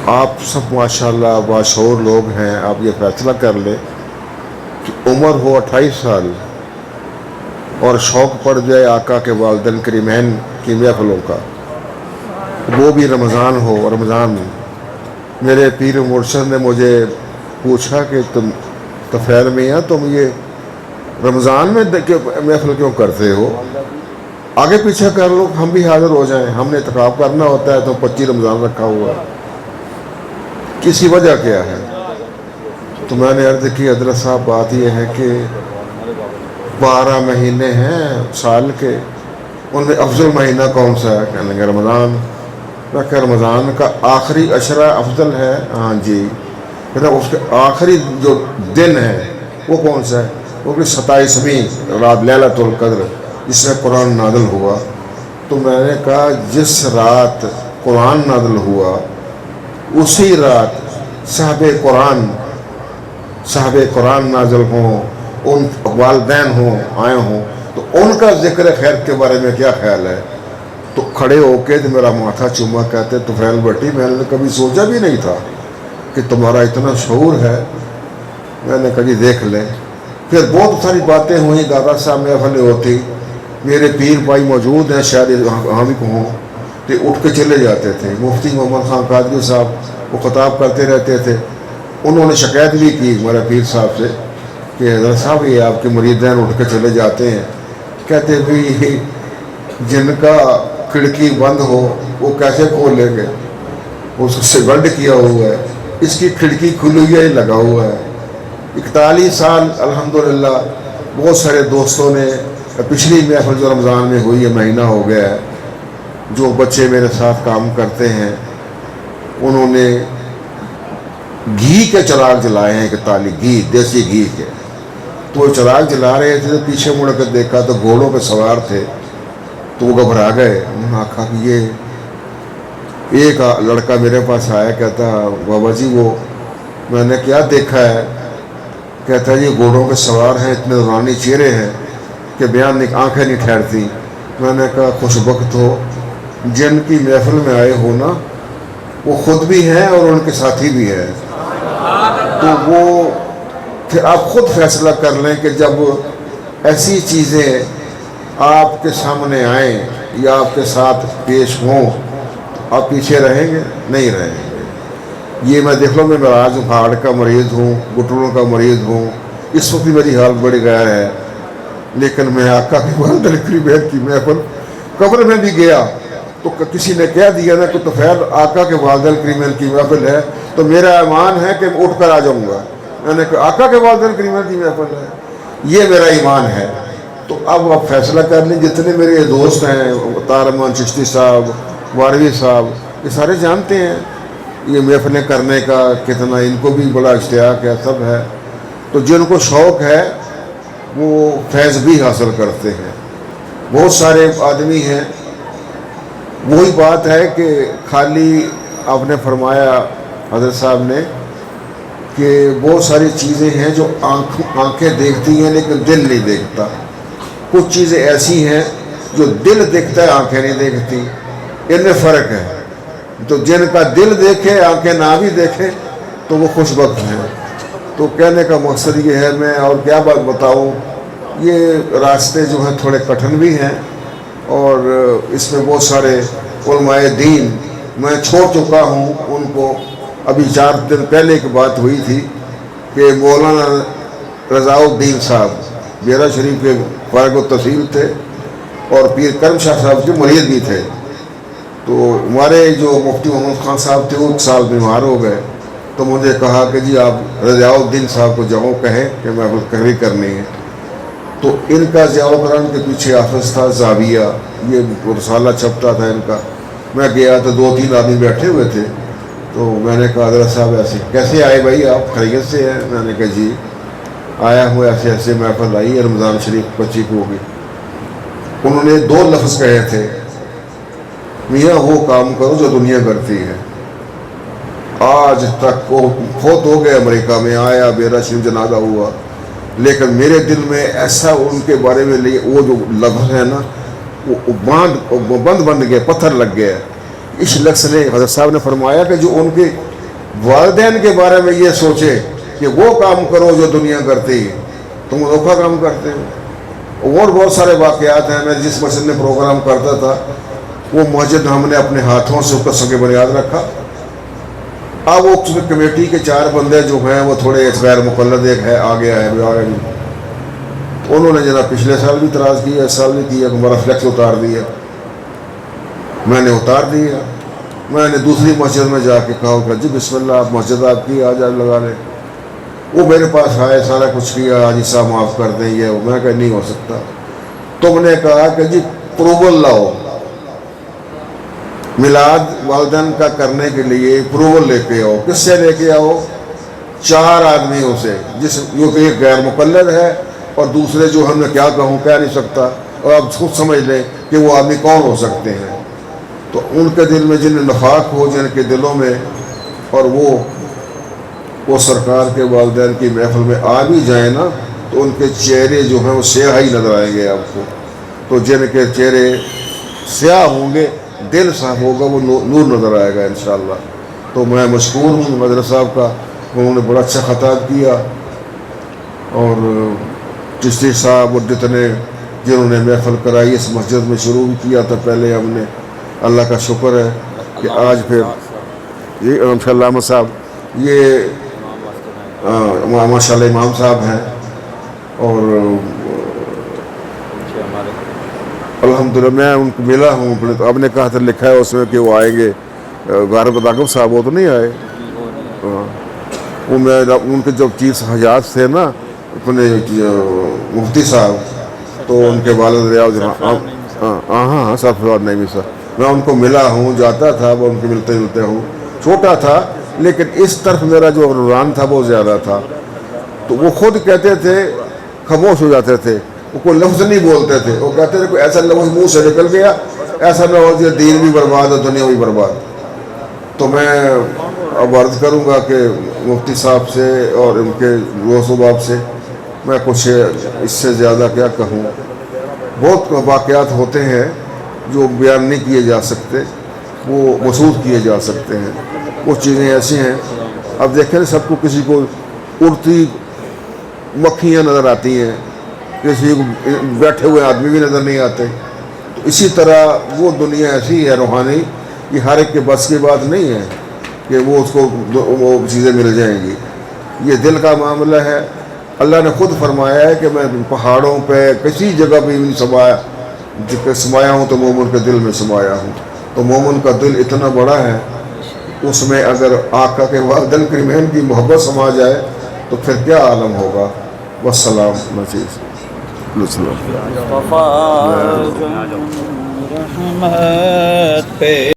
آپ سب ماشاءاللہ باشعور لوگ ہیں، آپ یہ فیصلہ کر لیں کہ عمر ہو 28 سال اور شوق پڑ جائے آقا کے والدین کریمین کی محفلوں کا، وہ بھی رمضان ہو۔ رمضان میرے پیر مرشد نے مجھے پوچھا کہ تم طفیل میاں تم یہ رمضان میں محفل کیوں کرتے ہو؟ آگے پیچھے کر لو، ہم بھی حاضر ہو جائیں، ہم نے اعتکاف کرنا ہوتا ہے تو 25 رمضان رکھا ہوا ہے، کسی وجہ کیا ہے؟ تو میں نے عرض کی حضرت صاحب بات یہ ہے کہ 12 مہینے ہیں سال کے، ان میں افضل مہینہ کون سا ہے؟ کہنے لگے رمضان۔ میں کہ رمضان کا آخری عشرہ افضل ہے؟ ہاں جی۔ کہتا اس کے آخری جو دن ہے وہ کون سا ہے؟ وہ کہ 27ویں رات لیلۃ القدر جس میں قرآن نازل ہوا۔ تو میں نے کہا جس رات قرآن نازل ہوا اسی رات صاحب قرآن نازل ہوں، ان والدین ہوں آئے ہوں، تو ان کا ذکر خیر کے بارے میں کیا خیال ہے؟ تو کھڑے ہو کے میرا ماتھا چوما کہتے طفیل بھٹی میں نے کبھی سوچا بھی نہیں تھا کہ تمہارا اتنا شعور ہے۔ میں نے کہا جی دیکھ لیں۔ پھر بہت ساری باتیں ہوئیں، دادا صاحب محفل ہوتی، میرے پیر بھائی موجود ہیں شاید ہم کو ہوں، تو اٹھ کے چلے جاتے تھے۔ مفتی محمد خان قادری صاحب وہ خطاب کرتے رہتے تھے، انہوں نے شکایت بھی کی ہمارے پیر صاحب سے کہ حضرت صاحب یہ آپ کے مریدین اٹھ کے چلے جاتے ہیں۔ کہتے بھی جن کا کھڑکی بند ہو وہ کیسے کھولیں گے؟ اس سے بند کیا ہوا ہے، اس کی کھڑکی کھلی ہوئی لگا ہوا ہے۔ 41 سال الحمدللہ بہت سارے دوستوں نے، پچھلی محفل جو رمضان میں ہوئی ہے مہینہ ہو گیا ہے، جو بچے میرے ساتھ کام کرتے ہیں انہوں نے گھی کے چراغ جلائے ہیں، گھی دیسی گھی کے، تو وہ چراغ جلا رہے تھے، پیچھے مڑ کر دیکھا تو گھوڑوں پہ سوار تھے، تو وہ گھبرا گئے۔ انہوں نے کہا کہ یہ ایک لڑکا میرے پاس آیا، کہتا بابا جی وہ میں نے کیا دیکھا ہے؟ کہتا ہے یہ گھوڑوں پہ سوار ہیں، اتنے نورانی چہرے ہیں کہ بیان آنکھیں نہیں ٹھہرتی۔ میں نے کہا خوش بخت ہو، جن کی محفل میں آئے ہو نا وہ خود بھی ہیں اور ان کے ساتھی بھی ہیں۔ تو وہ پھر آپ خود فیصلہ کر لیں کہ جب ایسی چیزیں آپ کے سامنے آئیں یا آپ کے ساتھ پیش ہوں تو آپ پیچھے رہیں گے؟ نہیں رہیں گے۔ یہ میں دیکھ لو میں مراج ہارٹ کا مریض ہوں، گھٹنوں کا مریض ہوں، اس وقت بھی میری حالت بڑی غیر ہے، لیکن میں آقا کی والدین کریمین کی محفل قبر میں بھی گیا تو کسی نے کہہ دیا نا کہ طفیل آقا کے والدین کریمین کی محفل ہے تو میرا ایمان ہے کہ اٹھ کر آ جاؤں گا۔ میں نے کہا آقا کے والدین کریمین کی محفل ہے، یہ میرا ایمان ہے۔ تو اب آپ فیصلہ کر لیں، جتنے میرے دوست ہیں تارمان چشتی صاحب، واروی صاحب، یہ سارے جانتے ہیں یہ محفلیں کرنے کا کتنا ان کو بھی بڑا اشتیاق ہے، سب ہے۔ تو جن کو شوق ہے وہ فیض بھی حاصل کرتے ہیں۔ بہت سارے آدمی ہیں، وہی بات ہے کہ خالی آپ نے فرمایا حضرت صاحب نے کہ بہت ساری چیزیں ہیں جو آنکھیں دیکھتی ہیں لیکن دل نہیں دیکھتا، کچھ چیزیں ایسی ہیں جو دل دیکھتا ہے آنکھیں نہیں دیکھتی، ان میں فرق ہے۔ تو جن کا دل دیکھے آنکھیں نہ بھی دیکھیں تو وہ خوش بخت ہیں۔ تو کہنے کا مقصد یہ ہے، میں اور کیا بات بتاؤں، یہ راستے جو ہیں تھوڑے کٹھن بھی ہیں اور اس میں بہت سارے علماء دین میں چھوڑ چکا ہوں ان کو۔ ابھی 4 دن پہلے ایک بات ہوئی تھی کہ مولانا رضا الدین صاحب بیرا شریف کے فارغ التحصیل تھے اور پیر کرم شاہ صاحب کے مرید بھی تھے، تو ہمارے جو مفتی محمد خان صاحب تھے وہ ایک سال بیمار ہو گئے، تو مجھے کہا کہ جی آپ رضا الدین صاحب کو جاؤ کہیں کہ میں تقریر کرنی ہے۔ تو ان کا ضیاء القرآن کے پیچھے آفس تھا زاویہ، یہ رسالہ چھپتا تھا ان کا۔ میں گیا تو 2-3 آدمی بیٹھے ہوئے تھے، تو میں نے کہا حضرت صاحب ایسے کیسے آئے بھائی، آپ خیریت سے ہیں؟ میں نے کہا جی آیا ہوں، ایسے ایسے محفل آئی ہے رمضان شریف 25 کو ہوگی۔ انہوں نے 2 لفظ کہے تھے، میاں وہ کام کرو جو دنیا کرتی ہے۔ آج تک وہ فوت ہو گئے، امریکہ میں آیا، بیرا شریف جنازہ ہوا، لیکن میرے دل میں ایسا ان کے بارے میں وہ جو لفظ ہے نا وہ بند گئے، پتھر لگ گئے۔ اس لفظ نے حضرت صاحب نے فرمایا کہ جو ان کے والدین کے بارے میں یہ سوچے کہ وہ کام کرو جو دنیا کرتی ہے، تم انوکھا کام کرتے ہو۔ اور بہت سارے واقعات ہیں۔ میں جس مسجد میں پروگرام کرتا تھا وہ مسجد ہم نے اپنے ہاتھوں سے اوپر سنگ بنیاد رکھا۔ اب وہ کمیٹی کے 4 بندے جو ہیں وہ تھوڑے غیر مقلد، ایک ہے آگے آئے انہوں نے جناب پچھلے سال بھی اعتراض کیا، اس سال بھی کیا، ہمارا فلیکس اتار دیا۔ میں نے اتار دیا۔ میں نے دوسری مسجد میں جا کے کہا کہ جی بسم اللہ، آپ مسجد آپ کی، آج لگا لیں۔ وہ میرے پاس آئے، سارا کچھ کیا، حاجی صاحب معاف کر دیں یہ میں کہ نہیں ہو سکتا۔ تم نے کہا کہ جی پروول لاؤ، میلاد والدین کا کرنے کے لیے پروول لے کے آؤ۔ کس سے لے کے آؤ؟ 4 آدمیوں سے، جس جو کہ ایک غیر مقلد ہے اور دوسرے جو ہم نے کیا کہوں کہہ نہیں سکتا، اور آپ خود سمجھ لیں کہ وہ آدمی کون ہو سکتے ہیں۔ تو ان کے دل میں جن نفاق ہو، جن کے دلوں میں، اور وہ سرکار کے والدین کی محفل میں آ بھی جائیں نا تو ان کے چہرے جو ہیں وہ سیاہ ہی نظر آئیں گے آپ کو۔ تو جن کے چہرے سیاہ ہوں گے، دل صاف ہوگا، وہ نور نظر آئے گا انشاءاللہ۔ تو میں مشکور ہوں مدرسہ صاحب کا، انہوں نے بڑا اچھا خطاب کیا، اور چشتی صاحب اور جتنے جنہوں نے محفل کرائی اس مسجد میں شروع بھی کیا تھا پہلے ہم نے، اللہ کا شکر ہے کہ آج پھر یہ انشاءاللہ احمد صاحب، یہ ماشاء اللہ امام صاحب ہیں، اور الحمدللہ میں ان کو ملا ہوں۔ اب نے کہا تھا لکھا ہے اس میں کہ وہ آئیں گے، غارب راغب صاحب وہ تو نہیں آئے۔ وہ میں ان کے جو چیف حجاج تھے نا اپنے مفتی صاحب، تو ان کے والد ریاض، ہاں سرفراز نعیمی صاحب، میں ان کو ملا ہوں، جاتا تھا، وہ ان کے ملتے ہوں۔ چھوٹا تھا لیکن اس طرف میرا جو رجحان تھا وہ زیادہ تھا۔ تو وہ خود کہتے تھے، خاموش ہو جاتے تھے، وہ کوئی لفظ نہیں بولتے تھے، وہ کہتے تھے کوئی ایسا لفظ منہ سے نکل گیا ایسا نہ ہو کہ دین بھی برباد اور دنیا بھی برباد۔ تو میں اب عرض کروں گا کہ مفتی صاحب سے اور ان کے روس و باب سے میں کچھ اس سے زیادہ کیا کہوں۔ بہت واقعات ہوتے ہیں جو بیان نہیں کیے جا سکتے، وہ محسوس کیے جا سکتے ہیں۔ وہ چیزیں ایسی ہیں، اب دیکھیں سب کو، کسی کو اڑتی مکھیاں نظر آتی ہیں، کسی کو بیٹھے ہوئے آدمی بھی نظر نہیں آتے۔ تو اسی طرح وہ دنیا ایسی ہے روحانی، یہ ہر ایک کے بس کی بات نہیں ہے کہ وہ اس کو وہ چیزیں مل جائیں گی۔ یہ دل کا معاملہ ہے۔ اللہ نے خود فرمایا ہے کہ میں پہاڑوں پہ کسی جگہ بھی نہیں سمایا ہوں، تو مومن کے دل میں سمایا ہوں۔ تو مومن کا دل اتنا بڑا ہے، اس میں اگر آقا کے والدین کریمین کی محبت سما جائے تو پھر کیا عالم ہوگا۔ والسلام نصیب رحمت پہ